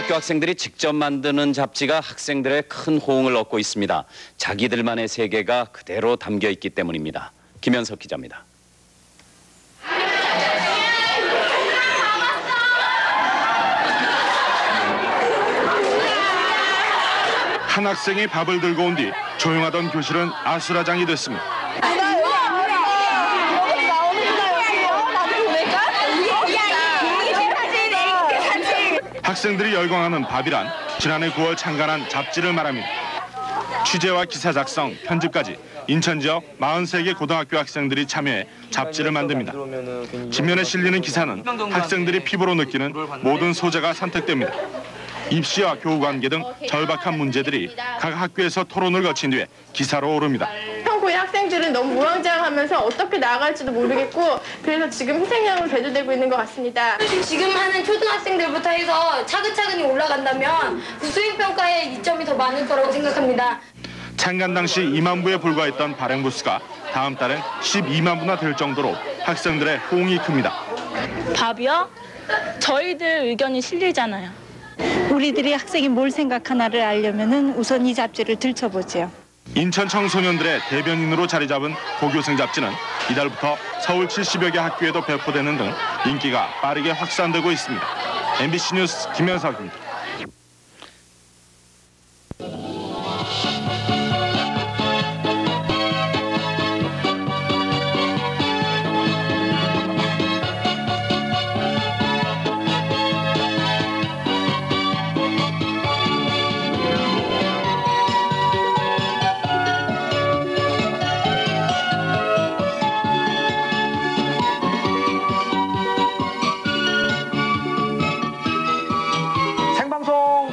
고등학교 학생들이 직접 만드는 잡지가 학생들의 큰 호응을 얻고 있습니다. 자기들만의 세계가 그대로 담겨 있기 때문입니다. 김현석 기자입니다. 한 학생이 밥을 들고 온 뒤 조용하던 교실은 아수라장이 됐습니다. 학생들이 열광하는 밥이란 지난해 9월 창간한 잡지를 말합니다. 취재와 기사 작성, 편집까지 인천 지역 43개 고등학교 학생들이 참여해 잡지를 만듭니다. 지면에 실리는 기사는 학생들이 피부로 느끼는 모든 소재가 선택됩니다. 입시와 교우관계 등 절박한 문제들이 각 학교에서 토론을 거친 뒤에 기사로 오릅니다. 고의 학생들은 너무 우왕좌왕하면서 어떻게 나아갈지도 모르겠고 그래서 지금 희생양으로 대두되고 있는 것 같습니다. 지금 하는 초등학생들부터 해서 차근차근히 올라간다면 수행평가에 이점이 더 많을 거라고 생각합니다. 창간 당시 2만 부에 불과했던 발행 부수가 다음 달엔 12만 부나 될 정도로 학생들의 호응이 큽니다. 밥이요? 저희들 의견이 실리잖아요. 우리들이 학생이 뭘 생각하나를 알려면은 우선 이 잡지를 들춰보죠. 인천 청소년들의 대변인으로 자리 잡은 고교생 잡지는 이달부터 서울 70여 개 학교에도 배포되는 등 인기가 빠르게 확산되고 있습니다. MBC 뉴스 김현석입니다.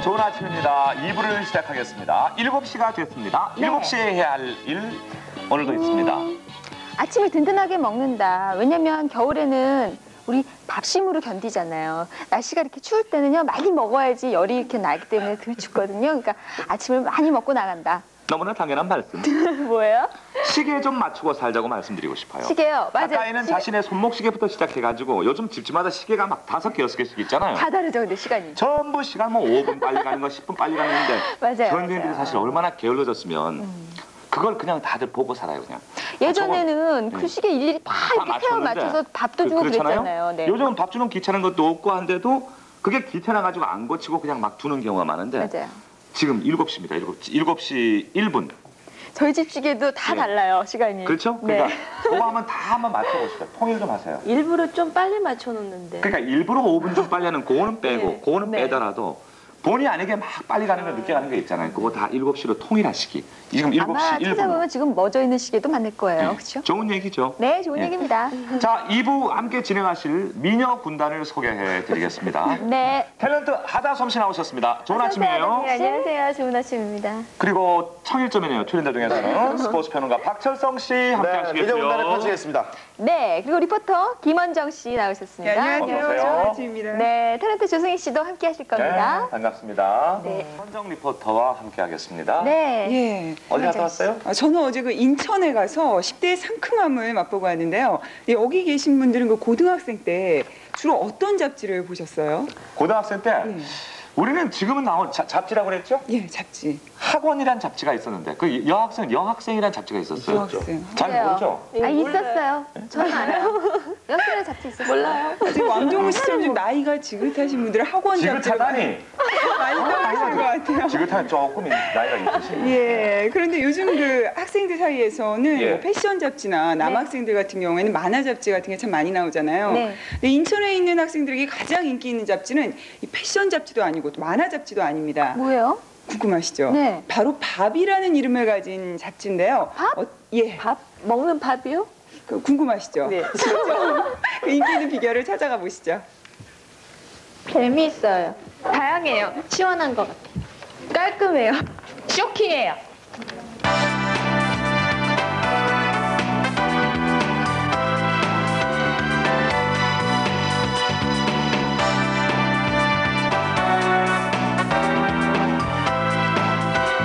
좋은 아침입니다. 2부를 시작하겠습니다. 7시가 됐습니다. 네. 7시에 해야 할 일 오늘도 있습니다. 아침을 든든하게 먹는다. 왜냐면 겨울에는 우리 밥심으로 견디잖아요. 날씨가 이렇게 추울 때는요 많이 먹어야지 열이 이렇게 나기 때문에 덜 춥거든요. 그러니까 아침을 많이 먹고 나간다. 너무나 당연한 말씀. 뭐예요? 시계에 좀 맞추고 살자고 말씀드리고 싶어요. 시계요? 맞아요. 가까이는 자신의 손목시계부터 시작해가지고 요즘 집집마다 시계가 막 5개, 6개씩 있잖아요. 다 다르죠, 근데 시간이. 전부 시간 뭐 5분 빨리 가는 거, 10분 빨리 가는데 맞아요. 현대인들이 사실 얼마나 게을러졌으면 그걸 그냥 다들 보고 살아요, 그냥. 예전에는 그 시계 일일이 다 이렇게 태워 맞춰서 밥도 주고 그랬잖아요. 네. 요즘은 밥 주는 귀찮은 것도 없고 한데도 그게 귀찮아가지고 안 고치고 그냥 막 두는 경우가 많은데 맞아요. 지금 7시입니다. 7시 1분. 저희 집 시계도 다 네. 달라요, 시간이. 그렇죠? 그러니까 그거 하면 다 한번 맞춰보시죠. 통일 좀 하세요. 일부러 좀 빨리 맞춰놓는데. 그러니까 일부러 5분 좀 빨리 하는 그거는 빼고 네. 그거는 네. 빼더라도 본의 아니게 막 빨리 가는 거 늦게 가는 거 있잖아요. 그거 다 7시로 통일하시기. 지금 7시 아마 1분. 찾아보면 지금 멎어 있는 시계도 많을 거예요. 그렇죠? 좋은 얘기죠. 네, 좋은 네. 얘기입니다. 자, 2부 함께 진행하실 미녀 군단을 소개해 드리겠습니다. 네. 탤런트 하다솜 씨 나오셨습니다. 좋은 아침이에요. 네, 안녕하세요. 좋은 아침입니다. 그리고 청일점이네요. 출연자 중에서는 스포츠 평론가 박철성 씨 함께 하시겠고요. 미녀 군단을 펼치겠습니다. 네, 그리고 리포터 김원정 씨 나오셨습니다. 네, 안녕하세요. 어서 오세요. 좋은 아침입니다. 네, 탤런트 조승희 씨도 함께 하실 겁니다. 네, 반갑습니다. 네. 선정 리포터와 함께 하겠습니다. 네. 예. 어디 갔다 왔어요? 저는 어제 그 인천에 가서 10대의 상큼함을 맛보고 왔는데요. 네, 여기 계신 분들은 그 고등학생 때 주로 어떤 잡지를 보셨어요? 고등학생 때 예. 우리는 지금은 나온 잡지라고 그랬죠? 예, 잡지. 학원이란 잡지가 있었는데 그 여학생이란 잡지가 있었어요. 여학생. 잘 그래요. 모르죠? 아, 있었어요. 저는 알아요. 여기는 잡지 있었어요. 몰라요. 아직 왕종우 씨처럼 좀 나이가 지긋하신 분들은 학원 잡지 지긋하다니. 많이 떠나신 것 같아요. 지긋하면 조금 나이가 있으시네. 예, 그런데 요즘 그 학생들 사이에서는 예. 뭐 패션 잡지나 남학생들 같은 경우에는 만화 잡지 같은 게 참 많이 나오잖아요. 네. 근데 인천에 있는 학생들에게 가장 인기 있는 잡지는 이 패션 잡지도 아니고 또 만화 잡지도 아닙니다. 뭐예요? 궁금하시죠? 네. 바로 밥이라는 이름을 가진 잡지인데요. 밥? 예. 밥? 먹는 밥이요? 그 궁금하시죠? 네. 그 인기 있는 비결을 찾아가 보시죠. 재미있어요. 다양해요. 시원한 것 같아요. 깔끔해요. 쇼킹해요.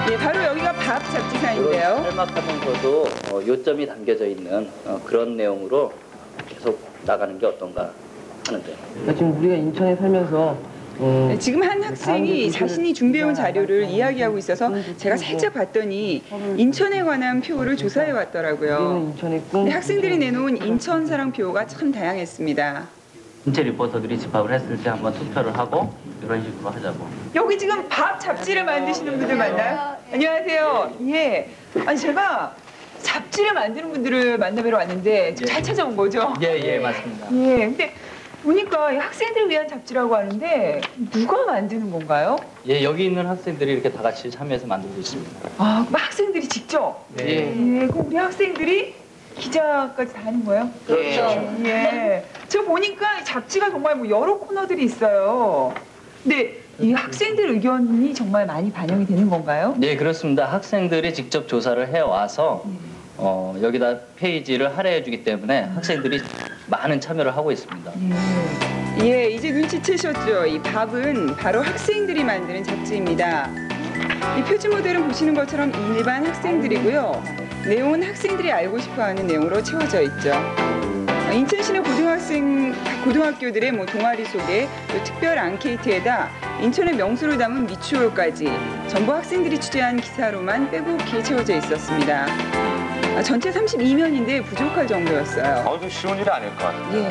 예, 바로 여기가 밥 잡지사인데요. 짤막하면서도 요점이 담겨져 있는 그런 내용으로 계속 나가는 게 어떤가 하는데요. 지금 우리가 인천에 살면서 네, 지금 한 학생이 자신이 준비해온 자료를 이야기하고 있어서 제가 살짝 봤더니 인천에 관한 표를 조사해 왔더라고요. 근데 학생들이 내놓은 인천 사랑표가 참 다양했습니다. 인체 리포터들이 집합을 했을 때 한번 투표를 하고 이런 식으로 하자고. 여기 지금 밥 잡지를 만드시는 분들 맞나요? 안녕하세요. 예. 아니 제가 잡지를 만드는 분들을 만나뵈러 왔는데 지금 잘 찾아온 거죠? 예, 맞습니다. 예. 근데 보니까 이 학생들을 위한 잡지라고 하는데 누가 만드는 건가요? 예, 여기 있는 학생들이 이렇게 다 같이 참여해서 만들고 있습니다. 아, 그럼 학생들이 직접? 네. 예. 그럼 우리 학생들이 기자까지 다 하는 거예요? 그렇죠. 예. 제가 보니까 이 잡지가 정말 뭐 여러 코너들이 있어요. 근데 이 학생들 의견이 정말 많이 반영이 되는 건가요? 네, 그렇습니다. 학생들이 직접 조사를 해와서 여기다 페이지를 할애해 주기 때문에 학생들이 많은 참여를 하고 있습니다. 예, 이제 눈치채셨죠? 이 밥은 바로 학생들이 만드는 잡지입니다. 이 표지 모델은 보시는 것처럼 일반 학생들이고요. 내용은 학생들이 알고 싶어하는 내용으로 채워져 있죠. 인천시내 고등학교들의 동아리 소개, 또 특별 앙케이트에다 인천의 명소를 담은 미추홀까지 전부 학생들이 취재한 기사로만 빼곡히 채워져 있었습니다. 전체 32면인데 부족할 정도였어요. 좀 쉬운 일이 아닐 것 같아요. 예.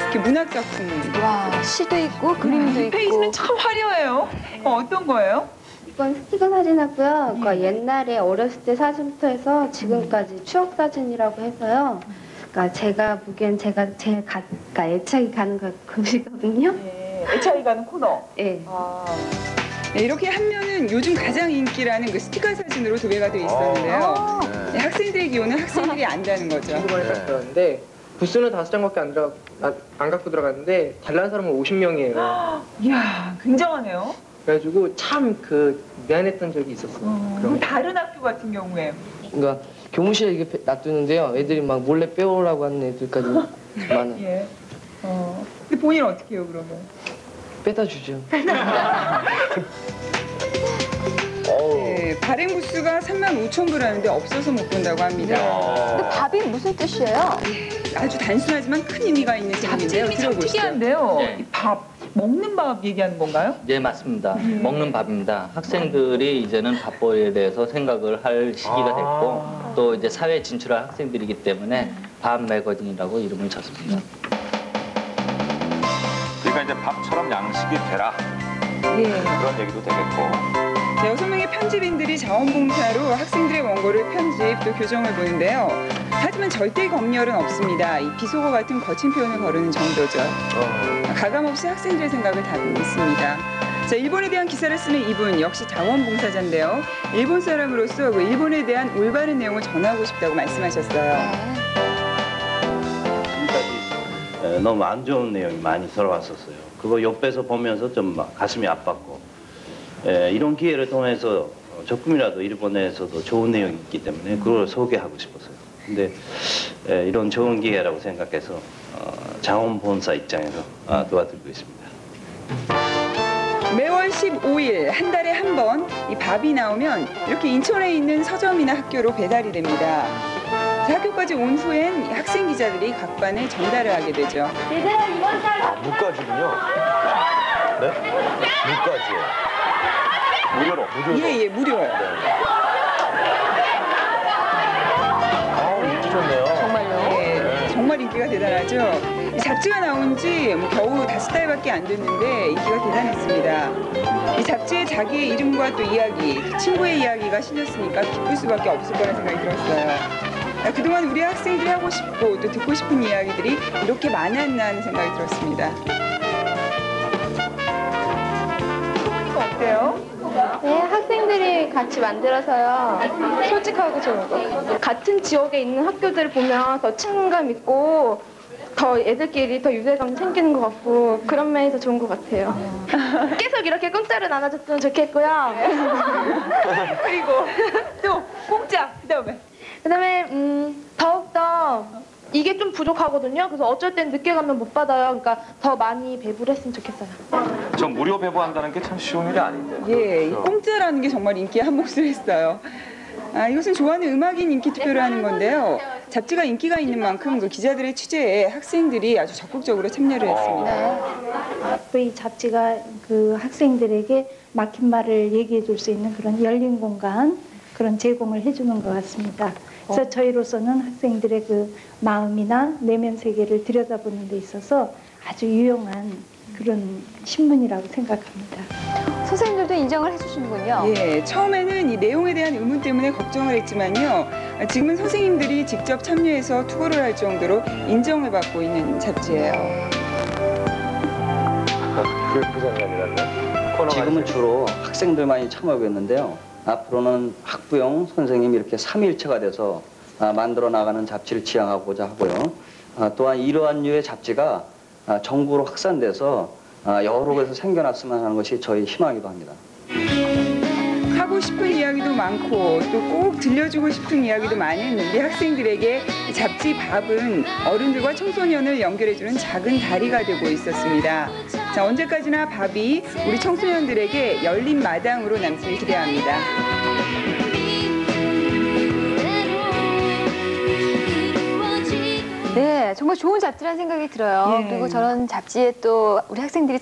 이렇게 문학 작품. 와, 시도 있고 그림도 있고. 페이지는 참 화려해요. 어떤 거예요? 이건 스티커 사진하고요. 그러니까 옛날에 어렸을 때 사진부터 해서 지금까지 추억 사진이라고 해서요. 그러니까 제가 보기엔 제가 제일 그러니까 애착이 가는 그것이거든요. 예, 애착이 가는 코너. 예. 네, 이렇게 한 면은 요즘 가장 인기라는 그 스티커 사진으로 도배가 되어 있었는데요. 네, 학생들의 기호는 학생들이 안다는 거죠. 이번에 딱 들어갔는데 부스는 5장밖에 안 갖고 들어갔는데 달라는 사람은 50명이에요. 이야, 굉장하네요. 그래가지고 참 미안했던 적이 있었어요. 그럼 다른 학교 같은 경우에? 그러니까 교무실에 이렇게 놔두는데요. 애들이 막 몰래 빼오라고 하는 애들까지 많아요. 예. 근데 본인은 어떻게 해요, 그러면? 빼다 주죠. 네, 발행 부수가 35,000부를 하는데 없어서 못 본다고 합니다. 근데 밥이 무슨 뜻이에요? 아주 단순하지만 큰 의미가 있는 제목인데요. 잡지 참 특이한데요. 네. 이 밥, 먹는 밥 얘기하는 건가요? 네, 맞습니다. 먹는 밥입니다. 학생들이 이제는 밥벌이에 대해서 생각을 할 시기가 됐고 또 이제 사회에 진출할 학생들이기 때문에 밥 매거진이라고 이름을 졌습니다. 그러니까 이제 밥처럼 양식이 되라. 예. 그런 얘기도 되겠고. 6명의 편집인들이 자원봉사로 학생들의 원고를 편집 또 교정을 보는데요. 하지만 절대 검열은 없습니다. 이 비속어 같은 거친 표현을 거르는 정도죠. 가감없이 학생들의 생각을 다루고 있습니다. 자, 일본에 대한 기사를 쓰는 이분 역시 자원봉사자인데요. 일본 사람으로서 그 일본에 대한 올바른 내용을 전하고 싶다고 말씀하셨어요. 지금까지 너무 안 좋은 내용이 많이 들어왔었어요. 그거 옆에서 보면서 좀 막 가슴이 아팠고 이런 기회를 통해서 조금이라도 일본에서도 좋은 내용이 있기 때문에 그걸 소개하고 싶었어요. 근데 이런 좋은 기회라고 생각해서 자원봉사 입장에서 도와드리고 있습니다. 매월 15일 한 달에 한 번 이 밥이 나오면 이렇게 인천에 있는 서점이나 학교로 배달이 됩니다. 학교까지 온 후엔 학생 기자들이 각 반에 전달을 하게 되죠. 얘들아 이번 달 무까지군요. 네? 무까지요. 무료로. 예, 무료예요. 인기 좋네요. 정말요? 예, 정말 인기가 대단하죠. 이 잡지가 나온 지 겨우 5달밖에 안 됐는데 인기가 대단했습니다. 이 잡지에 자기의 이름과 또 이야기, 친구의 이야기가 실렸으니까 기쁠 수밖에 없을 거라는 생각이 들었어요. 그동안 우리 학생들이 하고 싶고 또 듣고 싶은 이야기들이 이렇게 많았나 하는 생각이 들었습니다. 어때요? 네, 학생들이 같이 만들어서요. 솔직하고 좋은 거. 같은 지역에 있는 학교들을 보면 더 친근감 있고 더 애들끼리 더 유대감 생기는 것 같고 그런 면에서 좋은 것 같아요. 계속 이렇게 공짜로 나눠줬으면 좋겠고요. 그리고 또 공짜 그다음에 더욱더 이게 좀 부족하거든요. 그래서 어쩔 땐 늦게 가면 못 받아요. 그러니까 더 많이 배부를 했으면 좋겠어요. 저 무료 배부한다는 게 참 쉬운 일이 아닌데. 예, 이 공짜라는 게 정말 인기에 한몫을 했어요. 이것은 좋아하는 음악인 인기 투표를 하는 건데요. 잡지가 인기가 있는 만큼 그 기자들의 취재에 학생들이 아주 적극적으로 참여를 했습니다. 이 잡지가 그 학생들에게 막힌 말을 얘기해 줄 수 있는 그런 열린 공간, 그런 제공을 해주는 것 같습니다. 그래서 저희로서는 학생들의 그 마음이나 내면 세계를 들여다보는 데 있어서 아주 유용한 그런 신문이라고 생각합니다. 선생님들도 인정을 해주시는군요. 예, 처음에는 이 내용에 대한 의문 때문에 걱정을 했지만요. 지금은 선생님들이 직접 참여해서 투고를 할 정도로 인정을 받고 있는 잡지예요. 지금은 주로 학생들만이 참여하고 있는데요. 앞으로는 학부형 선생님이 이렇게 삼위일체가 돼서 만들어 나가는 잡지를 지향하고자 하고요. 또한 이러한 류의 잡지가 전국으로 확산돼서 여러 곳에서 생겨났으면 하는 것이 저희 희망이기도 합니다. 하고 싶은 이야기도 많고 또 꼭 들려주고 싶은 이야기도 많은 우리 학생들에게 잡지 밥은 어른들과 청소년을 연결해주는 작은 다리가 되고 있었습니다. 자, 언제까지나 밥이 우리 청소년들에게 열린 마당으로 남길 기대합니다. 네, 정말 좋은 잡지라는 생각이 들어요. 예. 그리고 저런 잡지에 또 우리 학생들이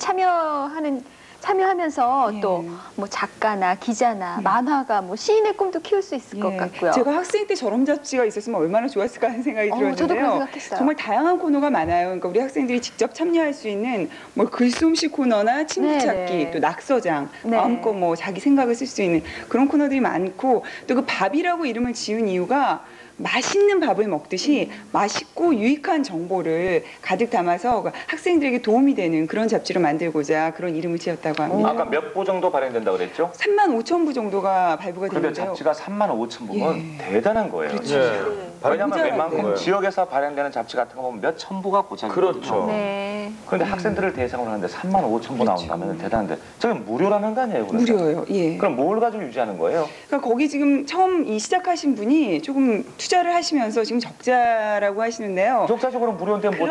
참여하면서 또 뭐 작가나 기자나 만화가 뭐 시인의 꿈도 키울 수 있을 것 같고요. 제가 학생 때 저런 잡지가 있었으면 얼마나 좋았을까 하는 생각이 들었는데요. 저도 그런 생각했어요. 정말 다양한 코너가 많아요. 그러니까 우리 학생들이 직접 참여할 수 있는 뭐 글솜씨 코너나 친구 찾기, 또 낙서장, 마음껏 뭐 자기 생각을 쓸 수 있는 그런 코너들이 많고 또 그 밥이라고 이름을 지은 이유가 맛있는 밥을 먹듯이 맛있고 유익한 정보를 가득 담아서 학생들에게 도움이 되는 그런 잡지로 만들고자 그런 이름을 지었다고 합니다. 아까 몇 부 정도 발행된다고 그랬죠? 35,000부 정도가 발부가 근데 되는데요. 잡지가 35,000부면 대단한 거예요. 그렇죠. 왜냐하면 웬만큼 지역에서 발행되는 잡지 같은 거 보면 몇 천 부가 고작이거든요. 그렇죠. 네. 그런데 학생들을 대상으로 하는데 35,000부 나온다면 대단한데 저게 무료라는 거 아니에요? 그래서? 무료예요. 예. 그럼 뭘 가지고 유지하는 거예요? 그러니까 거기 지금 처음 시작하신 분이 조금 투자를 하시면서 지금 적자라고 하시는데요. 적자적으로 무료인데 뭐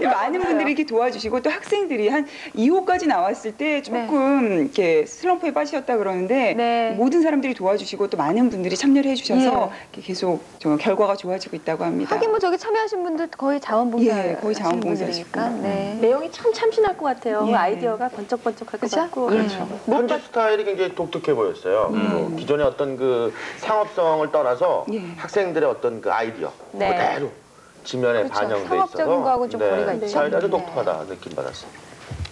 많은 분들이 이렇게 도와주시고 또 학생들이 한 2호까지 나왔을 때 조금 이렇게 슬럼프에 빠지셨다 그러는데 모든 사람들이 도와주시고 또 많은 분들이 참여를 해주셔서 이렇게 계속 좀 결과가 좋아지고 있다고 합니다. 하긴 뭐 저기 참여하신 분들 거의 자원봉사. 거의 자원봉사시고. 네. 내용이 참 참신할 것 같아요. 예. 아이디어가 번쩍번쩍할 것 같고. 그렇죠. 편집 스타일이 굉장히 독특해 보였어요. 그리고 기존의 어떤 그 상업성을 떠나서 학생들의 어떤 그 아이디어 그대로 지면에 반영돼 있어서 상업적인 거하고 좀 거리가 있죠. 스타일이 아주 독특하다 느낌 받았어요.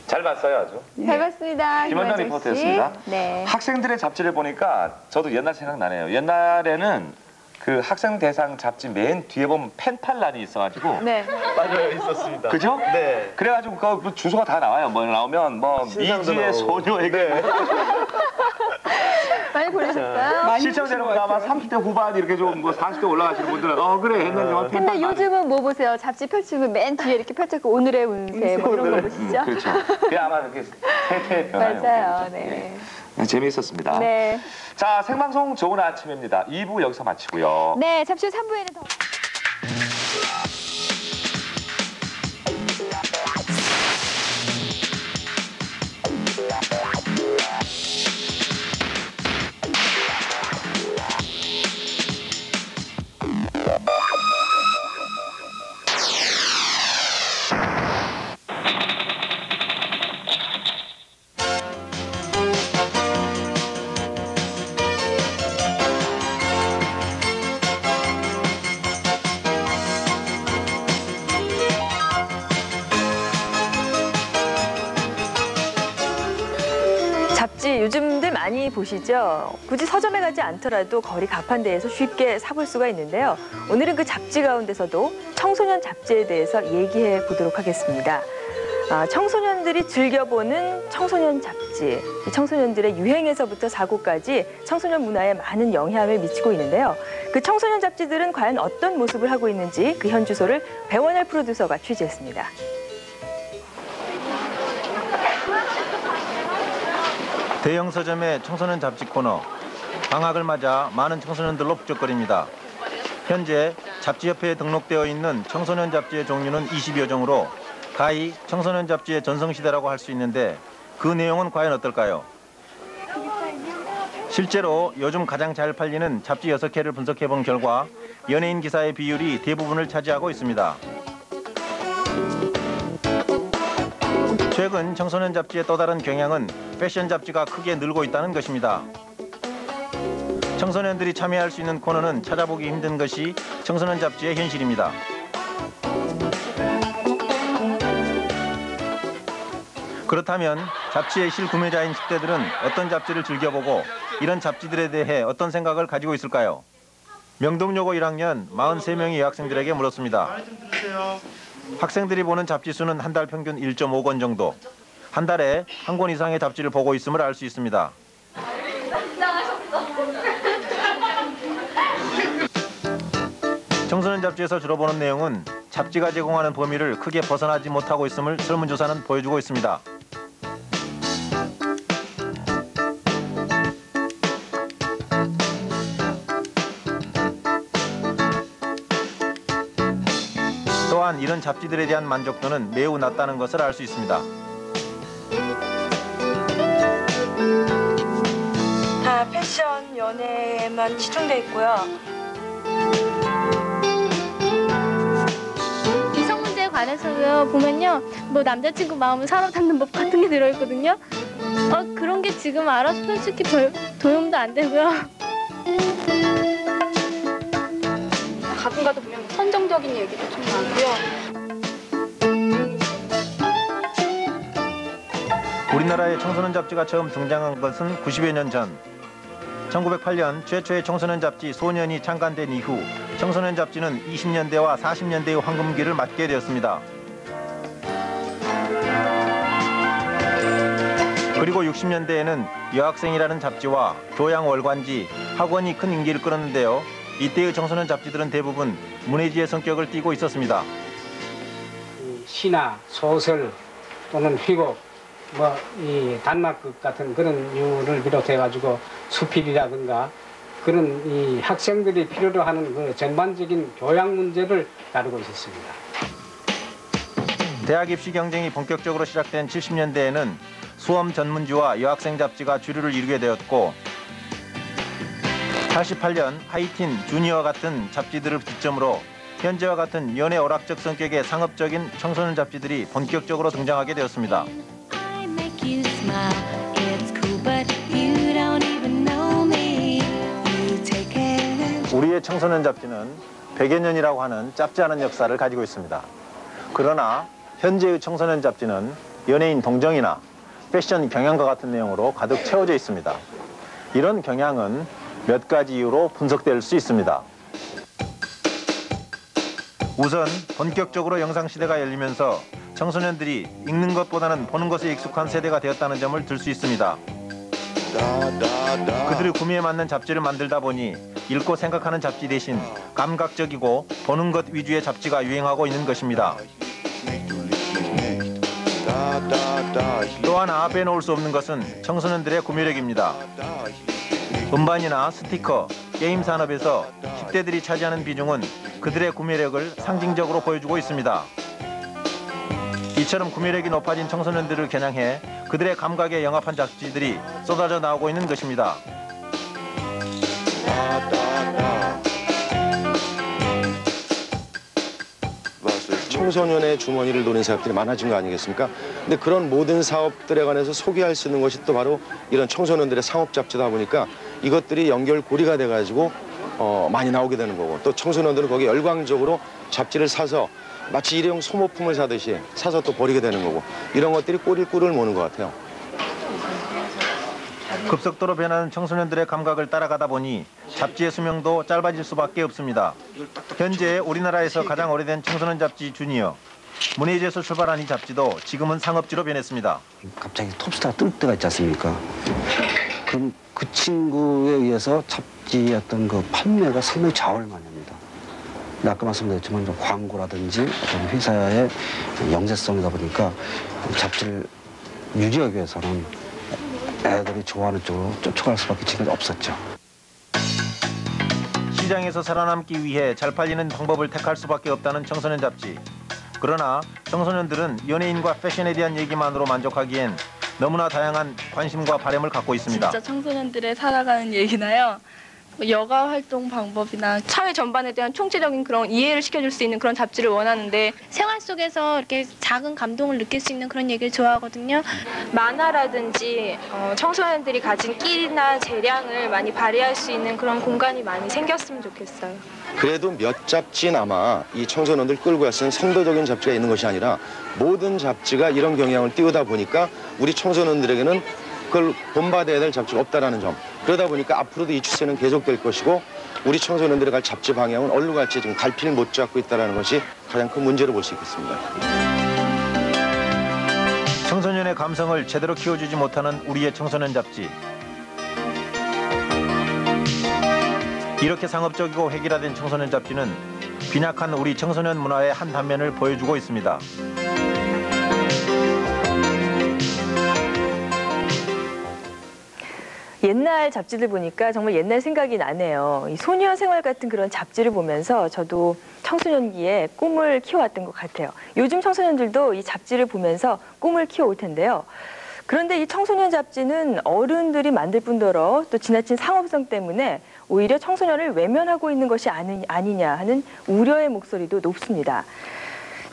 잘 봤어요, 아주. 잘 봤습니다. 김원장 리포터였습니다. 네. 학생들의 잡지를 보니까 저도 옛날 생각나네요. 옛날에는 그 학생 대상 잡지 맨 뒤에 보면 펜팔란이 있어가지고 맞아요, 있었습니다. 그죠? 네. 그래가지고 그 주소가 다 나와요. 뭐 나오면 뭐 미지의 소녀에게 많이 보내셨어요? 실천되는 거 아마 30대 후반 이렇게 좀 뭐 40대 올라가시는 분들은 그래 옛날 영화 근데 펜팔란. 요즘은 뭐 보세요. 잡지 펼치면 맨 뒤에 이렇게 펼쳐서 오늘의 운세 뭐 이런 거 보시죠? 그렇죠. 그게 아마 이렇게 태태의 변화예요. 맞아요. 네. 재미있었습니다. 네. 자, 생방송 좋은 아침입니다. 2부 여기서 마치고요. 네, 잠시 후 3부에는 더. 잡지 요즘들 많이 보시죠? 굳이 서점에 가지 않더라도 거리 가판대에서 쉽게 사볼 수가 있는데요. 오늘은 그 잡지 가운데서도 청소년 잡지에 대해서 얘기해 보도록 하겠습니다. 청소년들이 즐겨보는 청소년 잡지, 이 청소년들의 유행에서부터 사고까지 청소년 문화에 많은 영향을 미치고 있는데요. 그 청소년 잡지들은 과연 어떤 모습을 하고 있는지 그 현 주소를 배원열 프로듀서가 취재했습니다. 대형 서점의 청소년 잡지 코너. 방학을 맞아 많은 청소년들로 북적거립니다. 현재 잡지협회에 등록되어 있는 청소년 잡지의 종류는 20여 종으로 가히 청소년 잡지의 전성시대라고 할 수 있는데 그 내용은 과연 어떨까요? 실제로 요즘 가장 잘 팔리는 잡지 6개를 분석해 본 결과 연예인 기사의 비율이 대부분을 차지하고 있습니다. 최근 청소년 잡지의 또 다른 경향은 패션 잡지가 크게 늘고 있다는 것입니다. 청소년들이 참여할 수 있는 코너는 찾아보기 힘든 것이 청소년 잡지의 현실입니다. 그렇다면 잡지의 실구매자인 10대들은 어떤 잡지를 즐겨보고 이런 잡지들에 대해 어떤 생각을 가지고 있을까요? 명동여고 1학년 43명의 여학생들에게 물었습니다. 학생들이 보는 잡지 수는 한 달 평균 1.5권 정도. 한 달에 한 권 이상의 잡지를 보고 있음을 알 수 있습니다. 청소년 잡지에서 주로 보는 내용은 잡지가 제공하는 범위를 크게 벗어나지 못하고 있음을 설문조사는 보여주고 있습니다. 또한 이런 잡지들에 대한 만족도는 매우 낮다는 것을 알 수 있습니다. 다 패션, 연애에만 치중돼 있고요. 이성 문제에 관해서요 보면요, 뭐 남자친구 마음을 사로잡는 법 같은 게 들어있거든요. 그런 게 지금 알아서 솔직히 별 도움도 안 되고요. 가끔가다 보면 선정적인 얘기도 좀 많고요. 우리나라의 청소년 잡지가 처음 등장한 것은 90여 년 전. 1908년 최초의 청소년 잡지 소년이 창간된 이후 청소년 잡지는 20년대와 40년대의 황금기를 맞게 되었습니다. 그리고 60년대에는 여학생이라는 잡지와 교양 월간지, 학원이 큰 인기를 끌었는데요. 이때의 청소년 잡지들은 대부분 문해지의 성격을 띠고 있었습니다. 시나 소설 또는 희곡, 이 단막극 같은 그런 류를 비롯해가지고 수필이라든가 그런 이 학생들이 필요로 하는 그 전반적인 교양 문제를 다루고 있었습니다. 대학 입시 경쟁이 본격적으로 시작된 70년대에는 수험 전문지와 여학생 잡지가 주류를 이루게 되었고 88년 하이틴, 주니어 같은 잡지들을 기점으로 현재와 같은 연애 오락적 성격의 상업적인 청소년 잡지들이 본격적으로 등장하게 되었습니다. 우리의 청소년 잡지는 100여 년이라고 하는 짧지 않은 역사를 가지고 있습니다. 그러나 현재의 청소년 잡지는 연예인 동정이나 패션 경향과 같은 내용으로 가득 채워져 있습니다. 이런 경향은 몇 가지 이유로 분석될 수 있습니다. 우선 본격적으로 영상시대가 열리면서 청소년들이 읽는 것보다는 보는 것에 익숙한 세대가 되었다는 점을 들 수 있습니다. 그들의 구매에 맞는 잡지를 만들다 보니 읽고 생각하는 잡지 대신 감각적이고 보는 것 위주의 잡지가 유행하고 있는 것입니다. 또 하나 빼놓을 수 없는 것은 청소년들의 구매력입니다. 음반이나 스티커, 게임 산업에서 10대들이 차지하는 비중은 그들의 구매력을 상징적으로 보여주고 있습니다. 이처럼 구매력이 높아진 청소년들을 겨냥해 그들의 감각에 영합한 잡지들이 쏟아져 나오고 있는 것입니다. 청소년의 주머니를 노린 사업들이 많아진 거 아니겠습니까? 근데 그런 모든 사업들에 관해서 소개할 수 있는 것이 또 바로 이런 청소년들의 상업 잡지다 보니까 이것들이 연결고리가 돼가지고 많이 나오게 되는 거고 또 청소년들은 거기에 열광적으로 잡지를 사서 마치 일회용 소모품을 사듯이 사서 또 버리게 되는 거고 이런 것들이 꼬리를 모는 것 같아요. 급속도로 변하는 청소년들의 감각을 따라가다 보니 잡지의 수명도 짧아질 수밖에 없습니다. 현재 우리나라에서 가장 오래된 청소년 잡지 주니어, 문해지에서 출발한 이 잡지도 지금은 상업지로 변했습니다. 갑자기 톱스타가 뜰 때가 있지 않습니까? 그럼 그 친구에 의해서 잡지의 어떤 그 판매가 상당히 좌우를 많이 합니다. 근데 아까 말씀드렸지만 좀 광고라든지 어떤 회사의 영재성이다 보니까 잡지를 유지하기 위해서는 애들이 좋아하는 쪽으로 쫓아갈 수밖에 지금 없었죠. 시장에서 살아남기 위해 잘 팔리는 방법을 택할 수밖에 없다는 청소년 잡지. 그러나 청소년들은 연예인과 패션에 대한 얘기만으로 여가 활동 방법이나 사회 전반에 대한 총체적인 그런 이해를 시켜줄 수 있는 그런 잡지를 원하는데 생활 속에서 이렇게 작은 감동을 느낄 수 있는 그런 얘기를 좋아하거든요. 만화라든지 청소년들이 가진 끼나 재량을 많이 발휘할 수 있는 그런 공간이 많이 생겼으면 좋겠어요. 그래도 몇 잡지나마 이 청소년들 끌고 왔은 선도적인 잡지가 있는 것이 아니라 모든 잡지가 이런 경향을 띄우다 보니까 우리 청소년들에게는 그걸 본받아야 될 잡지가 없다라는 점. 그러다 보니까 앞으로도 이 추세는 계속될 것이고 우리 청소년들이 갈 잡지 방향은 어디로 갈지 지금 갈피를 못 잡고 있다는 것이 가장 큰 문제로 볼 수 있겠습니다. 청소년의 감성을 제대로 키워주지 못하는 우리의 청소년 잡지. 이렇게 상업적이고 획일화된 청소년 잡지는 빈약한 우리 청소년 문화의 한 단면을 보여주고 있습니다. 옛날 잡지들 보니까 정말 옛날 생각이 나네요. 이 소녀 생활 같은 그런 잡지를 보면서 저도 청소년기에 꿈을 키워왔던 것 같아요. 요즘 청소년들도 이 잡지를 보면서 꿈을 키워올 텐데요. 그런데 이 청소년 잡지는 어른들이 만들 뿐더러 또 지나친 상업성 때문에 오히려 청소년을 외면하고 있는 것이 아니냐 하는 우려의 목소리도 높습니다.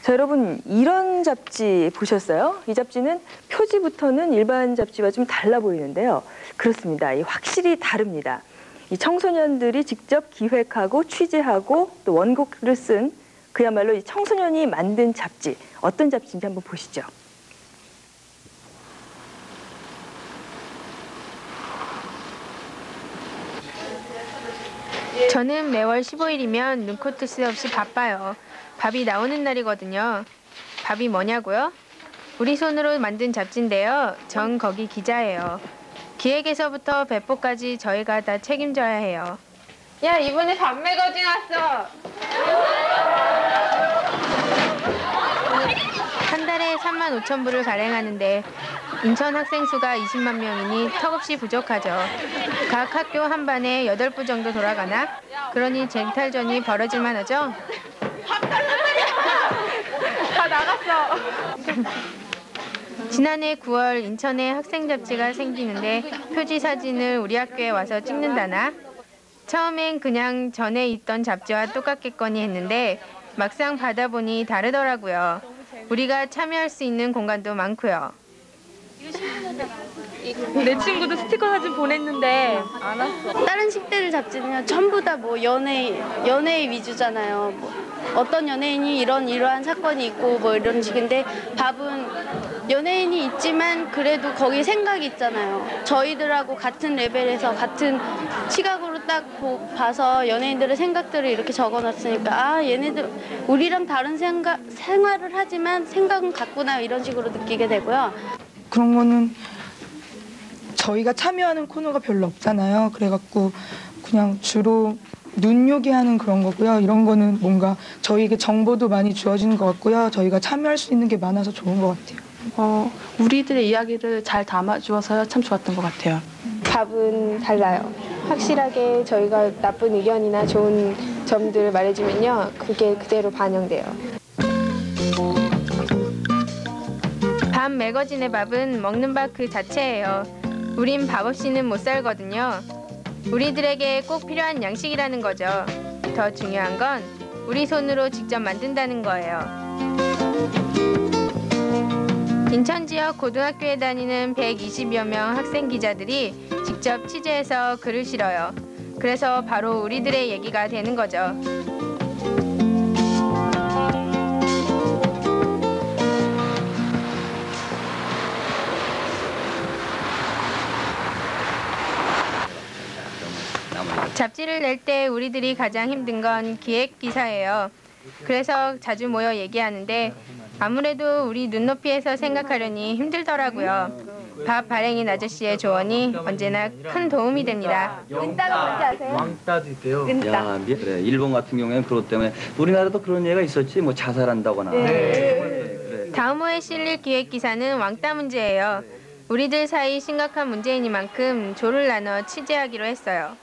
자, 여러분 이런 잡지 보셨어요? 이 잡지는 표지부터는 일반 잡지와 좀 달라 보이는데요. 그렇습니다. 확실히 다릅니다. 이 청소년들이 직접 기획하고 취재하고 또 원고를 쓴 그야말로 이 청소년이 만든 잡지. 어떤 잡지인지 한번 보시죠. 저는 매월 15일이면 눈코 뜰 새 없이 바빠요. 밥이 나오는 날이거든요. 밥이 뭐냐고요? 우리 손으로 만든 잡지인데요. 전 거기 기자예요. 기획에서부터 배포까지 저희가 다 책임져야 해요. 야, 이번에 밥 매거진 왔어. 한 달에 35,000부를 발행하는데 인천 학생 수가 20만 명이니 턱없이 부족하죠. 각 학교 한 반에 8부 정도 돌아가나? 그러니 쟁탈전이 벌어질만 하죠? 다 나갔어. 지난해 9월 인천에 학생 잡지가 생기는데 표지 사진을 우리 학교에 와서 찍는다나? 처음엔 그냥 전에 있던 잡지와 똑같겠거니 했는데 막상 받아보니 다르더라고요. 우리가 참여할 수 있는 공간도 많고요. 내 친구도 스티커 사진 보냈는데 안 왔어. 다른 10대들 잡지는 전부 다 뭐 연예 위주잖아요. 뭐 어떤 연예인이 이러한 사건이 있고 뭐 이런 식인데 밥은 연예인이 있지만 그래도 거기 생각이 있잖아요. 저희들하고 같은 레벨에서 같은 시각으로 딱 봐서 연예인들의 생각들을 이렇게 적어놨으니까 아 얘네들 우리랑 다른 생활을 하지만 생각은 같구나 이런 식으로 느끼게 되고요. 그런 거는 저희가 참여하는 코너가 별로 없잖아요. 그래갖고 그냥 주로 눈요기하는 그런 거고요. 이런 거는 뭔가 저희에게 정보도 많이 주어지는 것 같고요. 저희가 참여할 수 있는 게 많아서 좋은 것 같아요. 우리들의 이야기를 잘 담아주어서 참 좋았던 것 같아요. 밥은 달라요. 확실하게 저희가 나쁜 의견이나 좋은 점들을 말해주면요. 그게 그대로 반영돼요. 밥 매거진의 밥은 먹는 밥 그 자체예요. 우린 밥 없이는 못 살거든요. 우리들에게 꼭 필요한 양식이라는 거죠. 더 중요한 건 우리 손으로 직접 만든다는 거예요. 인천 지역 고등학교에 다니는 120여 명 학생 기자들이 직접 취재해서 글을 실어요. 그래서 바로 우리들의 얘기가 되는 거죠. 잡지를 낼 때 우리들이 가장 힘든 건 기획 기사예요. 그래서 자주 모여 얘기하는데 아무래도 우리 눈높이에서 생각하려니 힘들더라고요. 밥 발행인 아저씨의 조언이 언제나 큰 도움이 됩니다. 은따가 뭔지 아세요? 왕따도 있대요. 은따. 야, 그래. 일본 같은 경우에는 그것 때문에 우리나라도 그런 예가 있었지. 뭐 자살한다거나. 다음 호에 실릴 기획 기사는 왕따 문제예요. 우리들 사이 심각한 문제이니만큼 조를 나눠 취재하기로 했어요.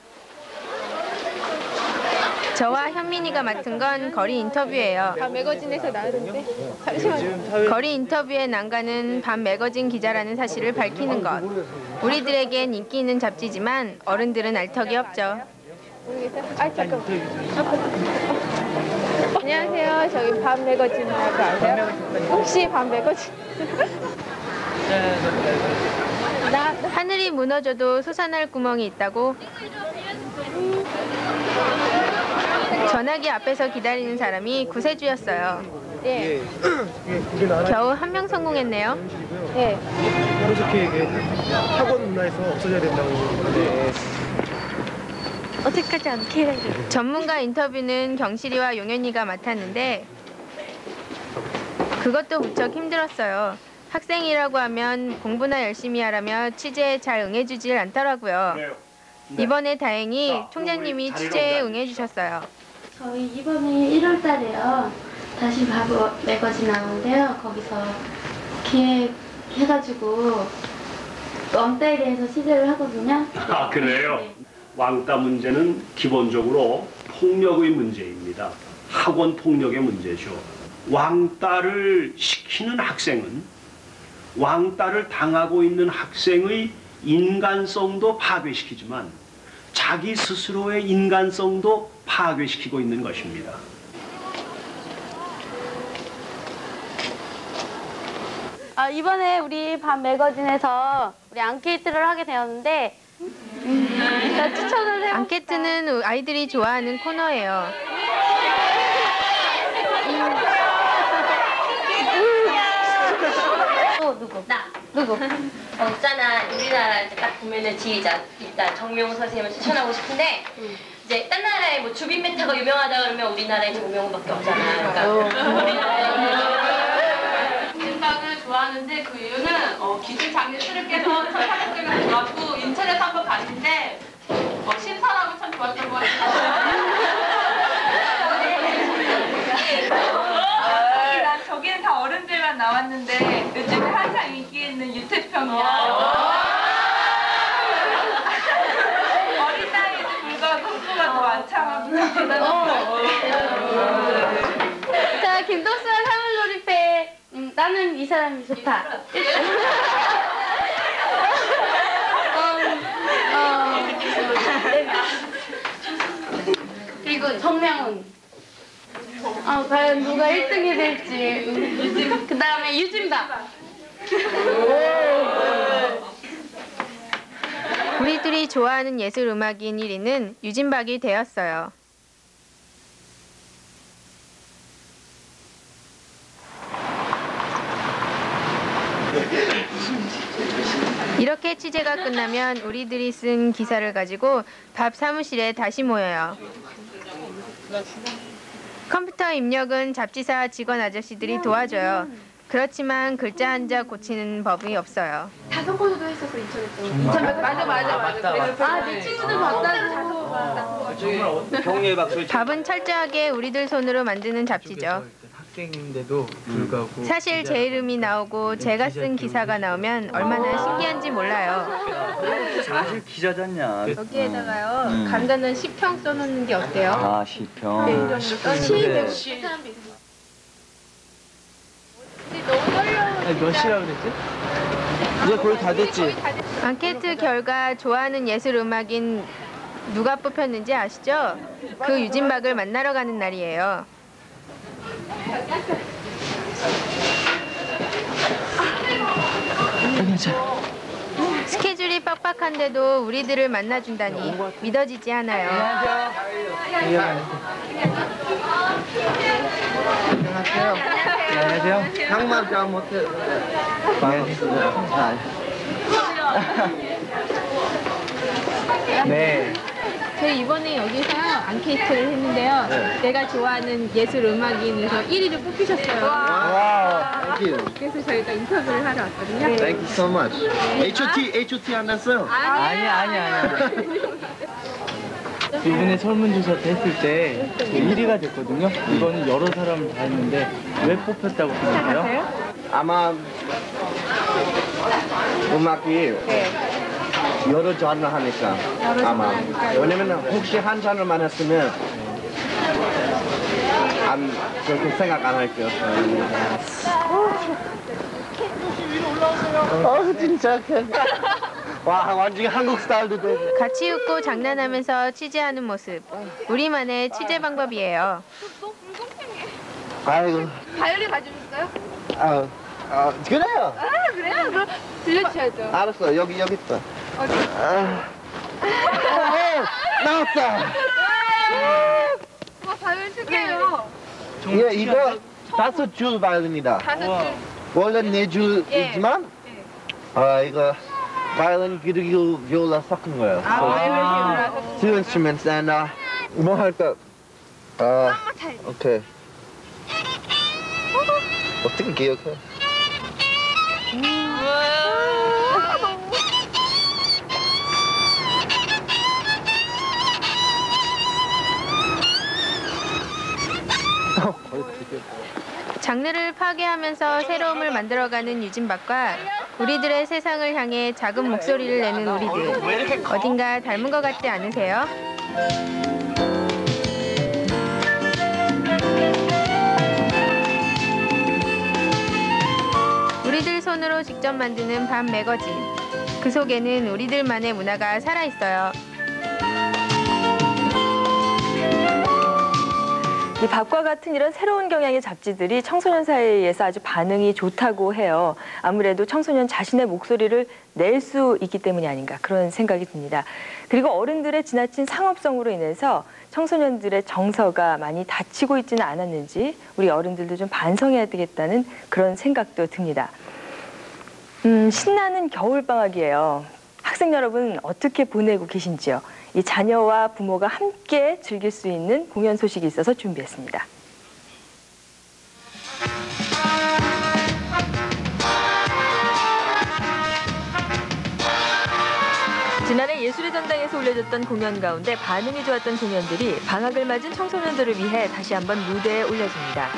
저와 현민이가 맡은 건 거리 인터뷰예요. 밥 매거진에서 나왔는데 잠시만요. 거리 인터뷰의 난관은 밤 매거진 기자라는 사실을 밝히는 것. 우리들에겐 인기 있는 잡지지만 어른들은 알 턱이 없죠. 모르겠어요? 아, 잠깐만. 안녕하세요. 저기 밤 매거진이라고 아세요? 혹시 밤 매거진? 하늘이 무너져도 솟아날 구멍이 있다고? 전화기 앞에서 기다리는 사람이 구세주였어요. 네. 겨우 한 명 성공했네요. 네. 하루속히 학원 문화에서 없어져야 된다고 하는데 어색하지 않게 해야죠. 전문가 인터뷰는 경실이와 용현이가 맡았는데 그것도 무척 힘들었어요. 학생이라고 하면 공부나 열심히 하라며 취재에 잘 응해주질 않더라고요. 이번에 다행히 총장님이 취재에 응해주셨어요. 저희 이번에 1월 달에요. 다시 바보 매거진 나오는데요. 거기서 기획해가지고 왕따에 대해서 취재를 하거든요. 아, 그래요? 왕따 문제는 기본적으로 폭력의 문제입니다. 학원 폭력의 문제죠. 왕따를 시키는 학생은 왕따를 당하고 있는 학생의 인간성도 파괴시키지만 자기 스스로의 인간성도 파괴시키고 있는 것입니다. 이번에 우리 밤 매거진에서 우리 앙케이트를 하게 되었는데 추천을 해볼까요? 앙케트는 아이들이 좋아하는 코너예요. 누구? 나. 누구? 있잖아. 우리나라 이제 딱 보면은 지휘자 일단 정명호 선생님을 추천하고 싶은데 이제 딴 나라에 뭐 주빈 메타가 유명하다 그러면 우리나라에 정명호밖에 없잖아. 그러니까 유진박을 좋아하는데 그 이유는 기술 장려수를 깨서 천사학교가 좋았고 인천에서 한번 갔는데 신선하고 참 좋았던 것 같아요. 저기는 다 어른들만 나왔는데 요즘에 한창 인기 있는 유태평이야. 어린 나이에도 불구하고 흥부가 더 완창하고 자, 김덕수와 사물놀이패. 나는 이 사람이 좋다. 그리고 정명훈. 과연 누가 1등이 될지. 그 다음에 유진박. 우리들이 좋아하는 예술 음악인 1위는 유진박이 되었어요. 이렇게 취재가 끝나면 우리들이 쓴 기사를 가지고 밥 사무실에 다시 모여요. 컴퓨터 입력은 잡지사 직원 아저씨들이 도와줘요. 그렇지만 글자 한자 고치는 법이 없어요. 다섯번도 했었어, 인천에서. 인천 맞아. 내 친구들 봤다고. 밥은 철저하게 우리들 손으로 만드는 잡지죠. 학생인데도 불구하고 사실 제 이름이 나오고 제가 쓴 기사가 나오면 얼마나 신기한지 몰라요. 사실 기자잖냐. 여기에다가요 간단한 시평 써놓는 게 어때요? 아, 시평. 네. 시. 몇 시라 그랬지? 이제 거의 다 됐지? 앙케이트 결과 좋아하는 예술 음악인 누가 뽑혔는지 아시죠? 그 유진박을 만나러 가는 날이에요. 스케줄이 빡빡한데도 우리들을 만나준다니 믿어지지 않아요. 안녕하세요. 형만 잘 못해. 네. 저희 이번에 여기서 앙케이트를 했는데요. 내가 좋아하는 예술 음악인에서 1위를 뽑히셨어요. 와, thank you. 그래서 저희가 인터뷰를 하러 왔거든요. Thank you so much. HOT 안 났어요? 아니야. 이번에 설문조사 때 했을 때 1위가 됐거든요. 이거는 여러 사람을 다 했는데 왜 뽑혔다고 생각해요? 아마 음악이 여러 잔을 하니까 아마 왜냐면 혹시 한 잔을만 했으면 안 그렇게 생각 안 할게요. 진짜. 와, 완전히 한국 스타일도 돼. 같이 웃고 장난하면서 취재하는 모습. 우리만의 취재 방법이에요. 아이고. 바이올린 가져오셨어요? 그래요. 아, 그래요? 그럼 들려주셔야죠. 알았어. 여기 있다. 어디? 나왔다. 와, 바이올린 특이해요. 예, 이거 5줄 바이올린이다. 5줄. 원래 4줄이지만 이거 바이올린 기르기 비올라 섞은 거예요. Two instruments and 뭐 할까? 오케이. 어떻게 기억해? 장르를 파괴하면서 새로움을 만들어가는 유진박과 우리들의 세상을 향해 작은 목소리를 내는 우리들. 어딘가 닮은 것 같지 않으세요? 우리들 손으로 직접 만드는 밤 매거진. 그 속에는 우리들만의 문화가 살아있어요. 이 밥과 같은 이런 새로운 경향의 잡지들이 청소년 사이에서 아주 반응이 좋다고 해요. 아무래도 청소년 자신의 목소리를 낼 수 있기 때문이 아닌가 그런 생각이 듭니다. 그리고 어른들의 지나친 상업성으로 인해서 청소년들의 정서가 많이 다치고 있지는 않았는지 우리 어른들도 좀 반성해야 되겠다는 그런 생각도 듭니다. 신나는 겨울방학이에요. 학생 여러분 어떻게 보내고 계신지요? 이 자녀와 부모가 함께 즐길 수 있는 공연 소식이 있어서 준비했습니다. 지난해 예술의 전당에서 올려졌던 공연 가운데 반응이 좋았던 공연들이 방학을 맞은 청소년들을 위해 다시 한번 무대에 올려집니다.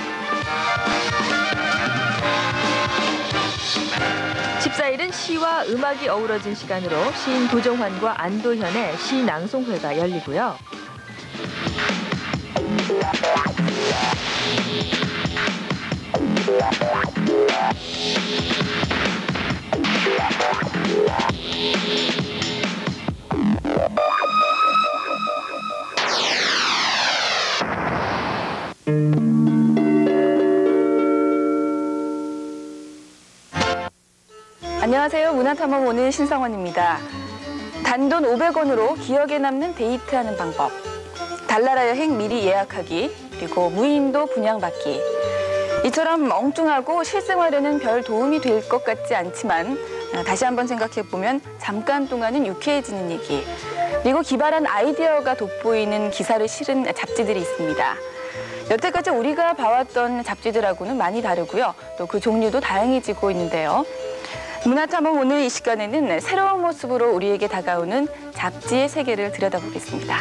14일은 시와 음악이 어우러진 시간으로 시인 도정환과 안도현의 시 낭송회가 열리고요. 안녕하세요. 문화탐험 오는 신성원입니다. 단돈 500원으로 기억에 남는 데이트하는 방법. 달나라 여행 미리 예약하기, 그리고 무인도 분양받기. 이처럼 엉뚱하고 실생활에는 별 도움이 될 것 같지 않지만 다시 한번 생각해보면 잠깐 동안은 유쾌해지는 얘기. 그리고 기발한 아이디어가 돋보이는 기사를 실은 잡지들이 있습니다. 여태까지 우리가 봐왔던 잡지들하고는 많이 다르고요. 또 그 종류도 다양해지고 있는데요. 문화탐험 오늘 이 시간에는 새로운 모습으로 우리에게 다가오는 잡지의 세계를 들여다보겠습니다.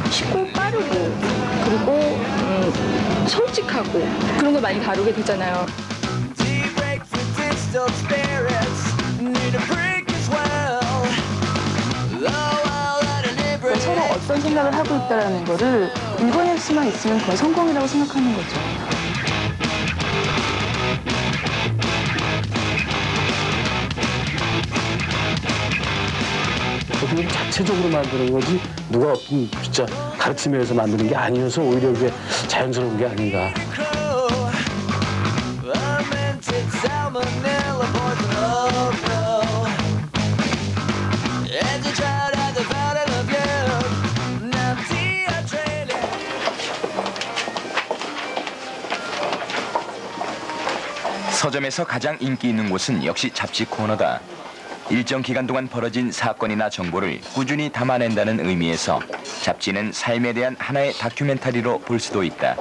쉽고 빠르고 그리고 솔직하고 그런 걸 많이 다루게 되잖아요. 서로 어떤 생각을 하고 있다는 거를 읽어낼 수만 있으면 거의 성공이라고 생각하는 거죠. 어떻게 자체적으로 만드는 거지 누가 어떤 진짜 가르치면서 만드는 게 아니어서 오히려 그게 자연스러운 게 아닌가. 서점에서 가장 인기 있는 곳은 역시 잡지 코너다. 일정 기간 동안 벌어진 사건이나 정보를 꾸준히 담아낸다는 의미에서 잡지는 삶에 대한 하나의 다큐멘터리로 볼 수도 있다.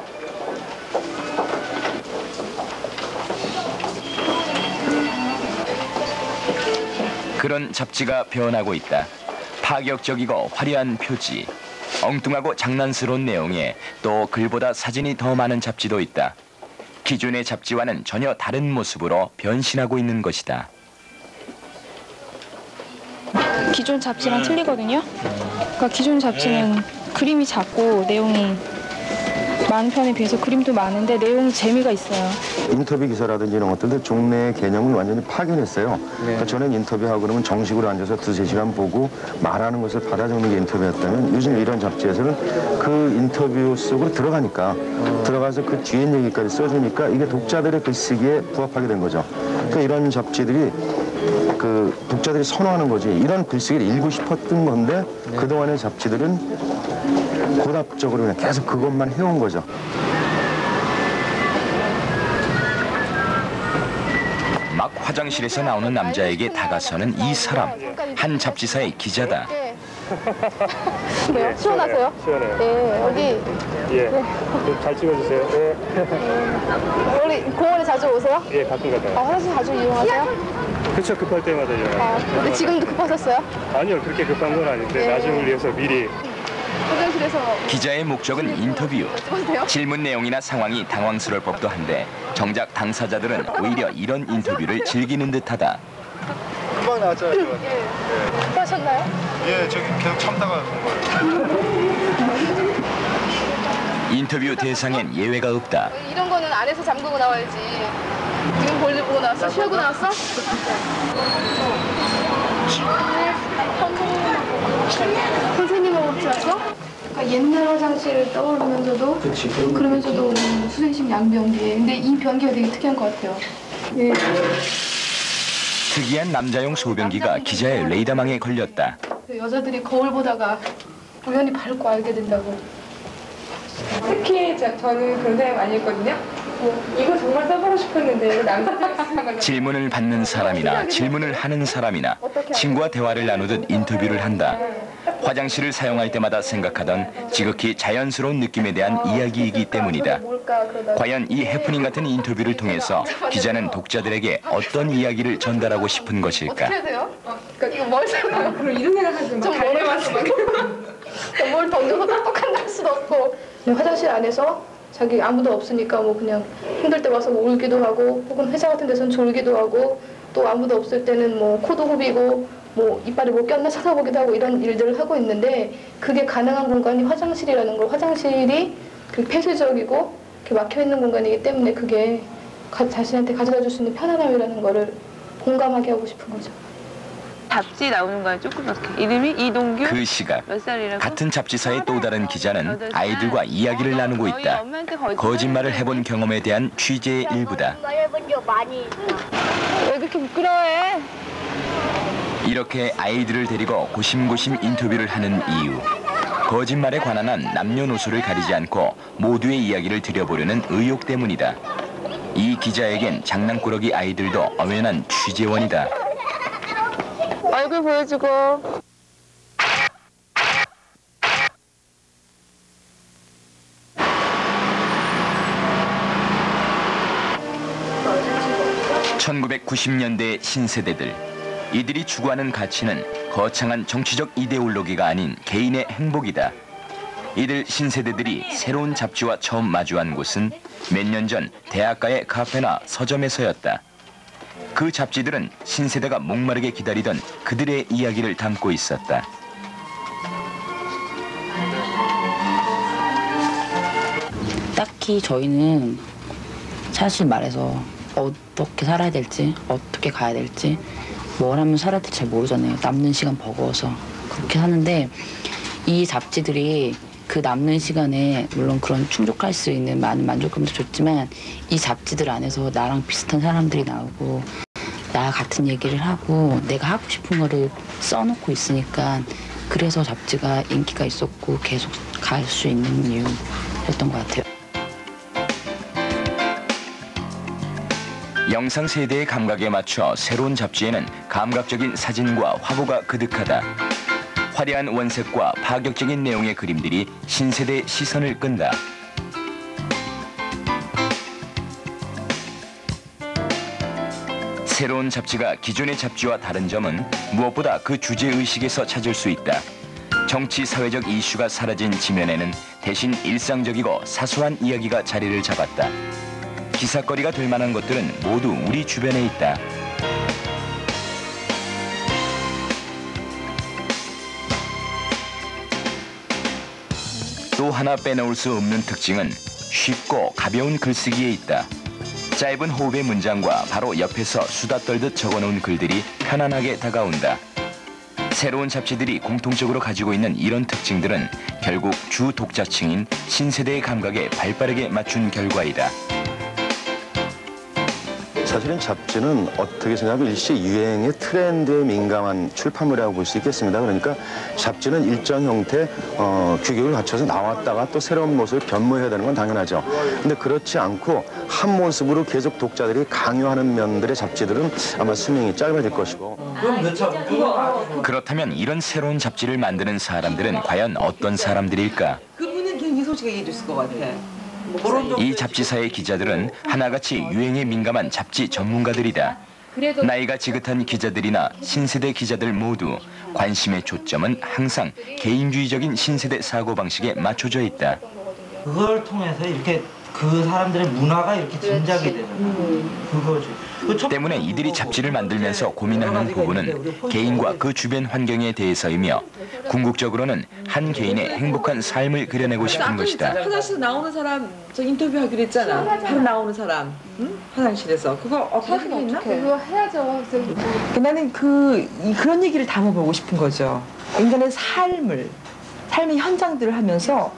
그런 잡지가 변하고 있다. 파격적이고 화려한 표지, 엉뚱하고 장난스러운 내용에 또 글보다 사진이 더 많은 잡지도 있다. 기존의 잡지와는 전혀 다른 모습으로 변신하고 있는 것이다. 기존 잡지랑 틀리거든요. 그러니까 기존 잡지는 그림이 작고 내용이 많은 편에 비해서 그림도 많은데 내용이 재미가 있어요. 인터뷰 기사라든지 이런 것들도 종래의 개념을 완전히 파견했어요. 그러니까 저는 인터뷰하고 그러면 정식으로 앉아서 2-3시간 보고 말하는 것을 받아 적는 게 인터뷰였다면 요즘 이런 잡지에서는 그 인터뷰 속으로 들어가니까 들어가서 그 뒤에 얘기까지 써주니까 이게 독자들의 글쓰기에 부합하게 된 거죠. 그러니까 이런 잡지들이 그 독자들이 선호하는 거지 이런 글쓰기를 읽고 싶었던 건데 그동안의 잡지들은 고답적으로 그냥 계속 그것만 해온 거죠. 막 화장실에서 나오는 남자에게 다가서는 이 사람. 한 잡지사의 기자다. 네, 시원하세요? 시원해요. 네, 여기. 예. 네. 잘 찍어주세요. 네. 원래 공원에 자주 오세요? 예, 가끔 가다요. 화장실 자주 이용하세요? 그쵸, 급할 때마다 이용해요. 근데 지금도 급하셨어요? 아니요, 그렇게 급한 건 아닌데 나중을 위해서 미리. 화장실에서. 기자의 목적은 인터뷰. 질문 내용이나 상황이 당황스러울 법도 한데 정작 당사자들은 오히려 이런 인터뷰를 즐기는 듯하다. 금방 나왔잖아요. 예. 급하셨나요? 예, 저기 계속 참다가 온 거예요. 인터뷰 대상엔 예외가 없다. 이런 거는 안에서 잠그고 나와야지. 지금 볼일 보고 나왔어? 쉬하고 나왔어? 선생님하고 같이 왔어? 그러니까 옛날 화장실을 떠오르면서도 그러면서도 수생심 양변기에 근데 이 변기가 되게 특이한 것 같아요. 예. 특이한 남자용 소변기가 기자의 레이더망에 걸렸다. 여자들이 거울 보다가 우연히 밟고 알게 된다고. 특히 저는 그런 생각 많이 했거든요. 이거 정말 써보고 싶었는데 남자들이 질문을 받는 사람이나 질문을 하는 사람이나 친구와 대화를 나누듯 인터뷰를 한다. 화장실을 사용할 때마다 생각하던 지극히 자연스러운 느낌에 대한 이야기이기 때문이다. 과연 이 해프닝 같은 인터뷰를 통해서 기자는 독자들에게 어떤 이야기를 전달하고 싶은 것일까? 어떻게 해야 돼요? 그러니까 이거 뭘 생각해요? 그럼 이런 생각하지 좀 멀어가지고 뭘 던져서 똑똑한 할 수도 없고 화장실 안에서 자기 아무도 없으니까 뭐 그냥 힘들 때 와서 뭐 울기도 하고 혹은 회사 같은 데서는 졸기도 하고 또 아무도 없을 때는 뭐 코도 후비고 뭐 이빨이 뭐 꼈나 찾아보기도 하고 이런 일들을 하고 있는데 그게 가능한 공간이 화장실이라는 걸 화장실이 그 폐쇄적이고 이렇게 막혀있는 공간이기 때문에 그게 자신한테 가져다 줄 수 있는 편안함이라는 거를 공감하게 하고 싶은 거죠. 잡지 나오는 거야 조금 어떻게 이름이 이동규? 그 시각 몇 살이라고? 같은 잡지사의 또 다른 기자는 아이들과 이야기를 나누고 있다. 거짓말을 해본 경험에 대한 취재의 일부다. 해본 적 많이 있어. 왜 그렇게 부끄러워해? 이렇게 아이들을 데리고 고심고심 인터뷰를 하는 이유. 거짓말에 관한 한 남녀노소를 가리지 않고 모두의 이야기를 들여보려는 의욕 때문이다. 이 기자에겐 장난꾸러기 아이들도 엄연한 취재원이다. 얼굴 보여주고. (1990년대) 신세대들. 이들이 추구하는 가치는 거창한 정치적 이데올로기가 아닌 개인의 행복이다. 이들 신세대들이 새로운 잡지와 처음 마주한 곳은 몇 년 전 대학가의 카페나 서점에서였다. 그 잡지들은 신세대가 목마르게 기다리던 그들의 이야기를 담고 있었다. 딱히 저희는 사실 말해서 어떻게 살아야 될지, 어떻게 가야 될지, 뭘 하면 살아야 될지 잘 모르잖아요. 남는 시간 버거워서 그렇게 하는데 이 잡지들이 그 남는 시간에 물론 그런 충족할 수 있는 많은 만족감도 줬지만 이 잡지들 안에서 나랑 비슷한 사람들이 나오고 나 같은 얘기를 하고 내가 하고 싶은 거를 써놓고 있으니까 그래서 잡지가 인기가 있었고 계속 갈 수 있는 이유였던 것 같아요. 영상 세대의 감각에 맞춰 새로운 잡지에는 감각적인 사진과 화보가 그득하다. 화려한 원색과 파격적인 내용의 그림들이 신세대의 시선을 끈다. 새로운 잡지가 기존의 잡지와 다른 점은 무엇보다 그 주제의식에서 찾을 수 있다. 정치 사회적 이슈가 사라진 지면에는 대신 일상적이고 사소한 이야기가 자리를 잡았다. 기사거리가 될 만한 것들은 모두 우리 주변에 있다. 또 하나 빼놓을 수 없는 특징은 쉽고 가벼운 글쓰기에 있다. 짧은 호흡의 문장과 바로 옆에서 수다 떨듯 적어놓은 글들이 편안하게 다가온다. 새로운 잡지들이 공통적으로 가지고 있는 이런 특징들은 결국 주 독자층인 신세대의 감각에 발빠르게 맞춘 결과이다. 사실은 잡지는 어떻게 생각하면 일시 유행의 트렌드에 민감한 출판물이라고 볼 수 있겠습니다. 그러니까 잡지는 일정 형태 규격을 갖춰서 나왔다가 또 새로운 모습을 변모해야 되는 건 당연하죠. 근데 그렇지 않고 한 모습으로 계속 독자들이 강요하는 면들의 잡지들은 아마 수명이 짧아질 것이고. 그렇다면 이런 새로운 잡지를 만드는 사람들은 과연 어떤 사람들일까? 그분은 굉장히 솔직하게 얘기해 줬을 것 같아. 이 잡지사의 기자들은 하나같이 유행에 민감한 잡지 전문가들이다. 나이가 지긋한 기자들이나 신세대 기자들 모두 관심의 초점은 항상 개인주의적인 신세대 사고방식에 맞춰져 있다. 그걸 통해서 이렇게 그 사람들의 문화가 이렇게 짐작이 되는 그거죠. 때문에 이들이 잡지를 만들면서 고민하는 부분은 개인과 그 주변 환경에 대해서이며 궁극적으로는 한 개인의 행복한 삶을 그려내고 싶은 것이다. 화장실에서 나오는 사람 저 인터뷰하기로 했잖아. 바로 나오는 사람, 응? 화장실에서 그거 어떻게 하겠나? 그거 해야죠. 나는 그런 얘기를 담아보고 싶은 거죠. 인간의 삶의 현장들을 하면서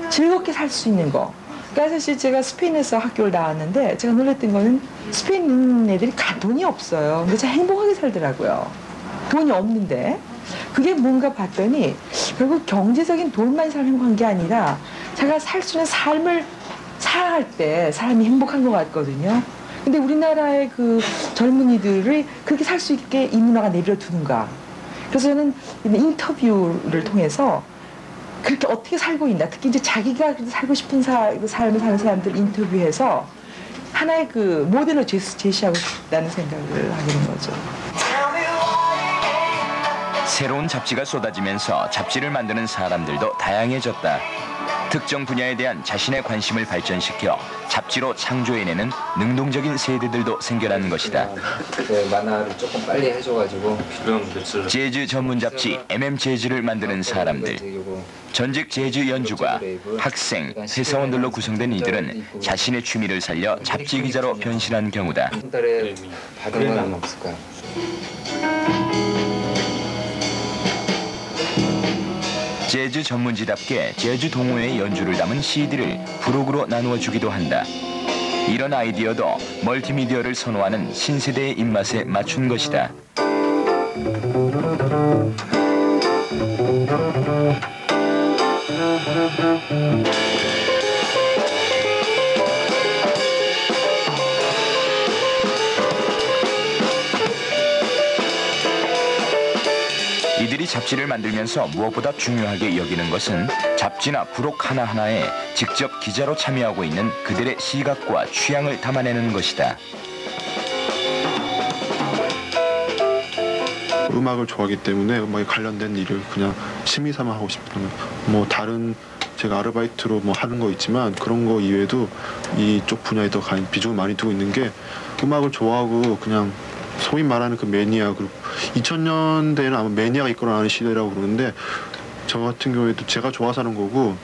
즐겁게 살 수 있는 거. 그러니까 사실 제가 스페인에서 학교를 나왔는데 제가 놀랐던 거는 스페인 애들이 돈이 없어요. 근데 참 행복하게 살더라고요. 돈이 없는데. 그게 뭔가 봤더니 결국 경제적인 돈만 살면 행복한 게 아니라 제가 살 수 있는 삶을 살아갈 때 사람이 행복한 것 같거든요. 근데 우리나라의 그 젊은이들을 그렇게 살 수 있게 이 문화가 내버려 두는가. 그래서 저는 인터뷰를 통해서 그렇게 어떻게 살고 있나, 특히 이제 자기가 살고 싶은 삶을 사는 사람들 인터뷰해서 하나의 그 모델로 제시하고 싶다는 생각을 하게 된 거죠. 새로운 잡지가 쏟아지면서 잡지를 만드는 사람들도 다양해졌다. 특정 분야에 대한 자신의 관심을 발전시켜 잡지로 창조해내는 능동적인 세대들도 생겨나는 것이다. 만화를 조금 빨리 해줘가지고 재즈 전문 잡지 재즈를 만드는 사람들, 전직 재즈 연주가, 학생, 회사원들로 구성된 이들은 자신의 취미를 살려 잡지 기자로 변신한 경우다. 한 달에 받은 건 없을까요? 재즈 전문지답게 재즈 동호회의 연주를 담은 CD를 부록으로 나누어 주기도 한다. 이런 아이디어도 멀티미디어를 선호하는 신세대의 입맛에 맞춘 것이다. 이들이 잡지를 만들면서 무엇보다 중요하게 여기는 것은 잡지나 부록 하나하나에 직접 기자로 참여하고 있는 그들의 시각과 취향을 담아내는 것이다. 음악을 좋아하기 때문에 음악에 관련된 일을 그냥 취미 삼아 하고 싶은, 뭐 다른 제가 아르바이트로 뭐 하는 거 있지만 그런 거 이외에도 이쪽 분야에 더 비중을 많이 두고 있는 게 음악을 좋아하고 그냥 소위 말하는 그 매니아 그룹, 2000년대에는 아마 매니아가 이끌어나는 시대라고 그러는데 저 같은 경우에도 제가 좋아서 하는 거고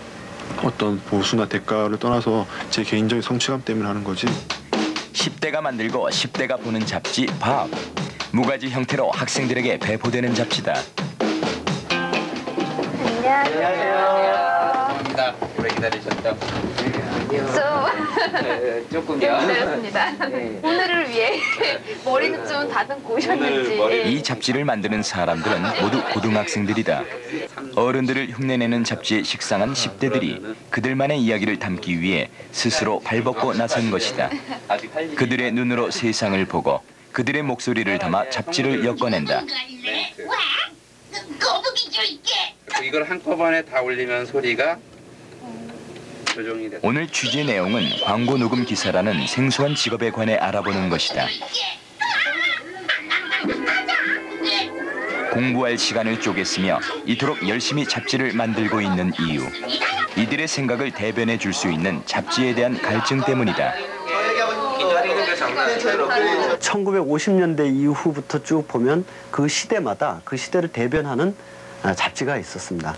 어떤 보수나 대가를 떠나서 제 개인적인 성취감 때문에 하는 거지. 10대가 만들고 10대가 보는 잡지 밥. 무가지 형태로 학생들에게 배포되는 잡지다. 안녕하세요. 감사합니다. 오래 기다리셨죠? 조금요. 기다렸습니다. 오늘을 위해 머리는 좀 다듬고 오셨는지. 이 잡지를 만드는 사람들은 모두 고등학생들이다. 어른들을 흉내내는 잡지에 식상한 10대들이 그들만의 이야기를 담기 위해 스스로 발벗고 나선 것이다. 그들의 눈으로 세상을 보고 그들의 목소리를 담아 잡지를 엮어낸다. 이걸 한꺼번에 다 올리면 소리가 조정이 돼. 오늘 취재 내용은 광고 녹음 기사라는 생소한 직업에 관해 알아보는 것이다. 공부할 시간을 쪼갰으며 이토록 열심히 잡지를 만들고 있는 이유. 이들의 생각을 대변해 줄 수 있는 잡지에 대한 갈증 때문이다. 1950년대 이후부터 쭉 보면 그 시대마다 그 시대를 대변하는 잡지가 있었습니다.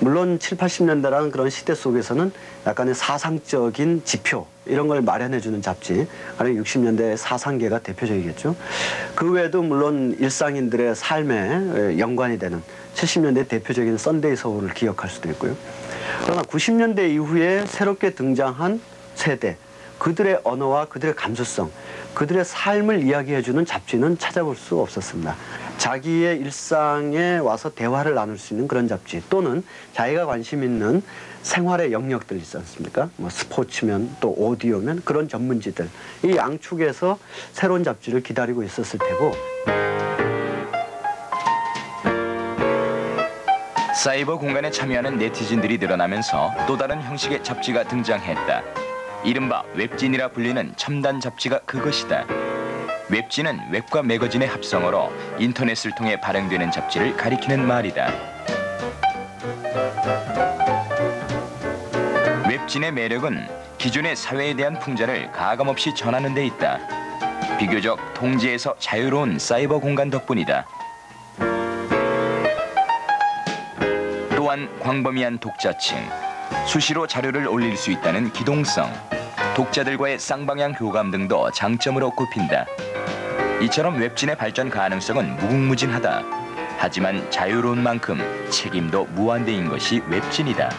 물론 7, 80년대라는 그런 시대 속에서는 약간의 사상적인 지표 이런 걸 마련해주는 잡지, 아니 60년대 사상계가 대표적이겠죠. 그 외에도 물론 일상인들의 삶에 연관이 되는 70년대 대표적인 썬데이 서울을 기억할 수도 있고요. 그러나 90년대 이후에 새롭게 등장한 세대, 그들의 언어와 그들의 감수성, 그들의 삶을 이야기해주는 잡지는 찾아볼 수 없었습니다. 자기의 일상에 와서 대화를 나눌 수 있는 그런 잡지, 또는 자기가 관심 있는 생활의 영역들 있지 않습니까? 뭐 스포츠면 또 오디오면 그런 전문지들, 이 양축에서 새로운 잡지를 기다리고 있었을 테고. 사이버 공간에 참여하는 네티즌들이 늘어나면서 또 다른 형식의 잡지가 등장했다. 이른바 웹진이라 불리는 첨단 잡지가 그것이다. 웹진은 웹과 매거진의 합성어로 인터넷을 통해 발행되는 잡지를 가리키는 말이다. 웹진의 매력은 기존의 사회에 대한 풍자를 가감없이 전하는 데 있다. 비교적 통제에서 자유로운 사이버 공간 덕분이다. 또한 광범위한 독자층, 수시로 자료를 올릴 수 있다는 기동성, 독자들과의 쌍방향 교감 등도 장점으로 꼽힌다. 이처럼 웹진의 발전 가능성은 무궁무진하다. 하지만 자유로운 만큼 책임도 무한대인 것이 웹진이다.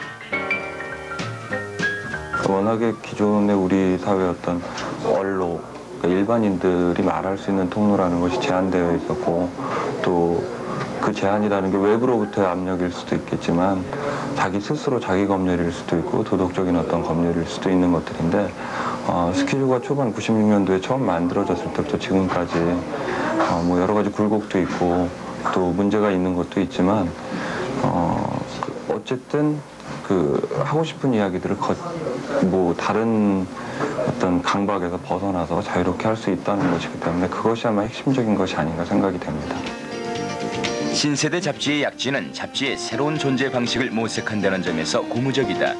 워낙에 기존의 우리 사회의 어떤 언론, 그러니까 일반인들이 말할 수 있는 통로라는 것이 제한되어 있었고, 또 그 제한이라는 게 외부로부터의 압력일 수도 있겠지만 자기 스스로 자기 검열일 수도 있고 도덕적인 어떤 검열일 수도 있는 것들인데, 스키즈가 초반 96년도에 처음 만들어졌을 때부터 지금까지 뭐 여러 가지 굴곡도 있고 또 문제가 있는 것도 있지만, 어쨌든 그 하고 싶은 이야기들을 뭐 다른 어떤 강박에서 벗어나서 자유롭게 할 수 있다는 것이기 때문에 그것이 아마 핵심적인 것이 아닌가 생각이 됩니다. 신세대 잡지의 약진은 잡지의 새로운 존재 방식을 모색한다는 점에서 고무적이다.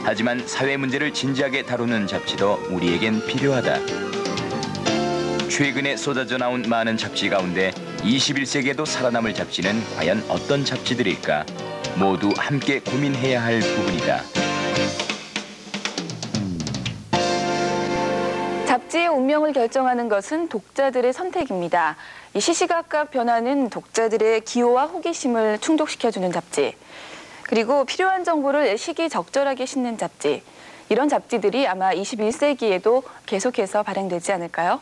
하지만 사회 문제를 진지하게 다루는 잡지도 우리에겐 필요하다. 최근에 쏟아져 나온 많은 잡지 가운데 21세기에도 살아남을 잡지는 과연 어떤 잡지들일까? 모두 함께 고민해야 할 부분이다. 잡지의 운명을 결정하는 것은 독자들의 선택입니다. 이 시시각각 변하는 독자들의 기호와 호기심을 충족시켜주는 잡지, 그리고 필요한 정보를 시기적절하게 싣는 잡지, 이런 잡지들이 아마 21세기에도 계속해서 발행되지 않을까요?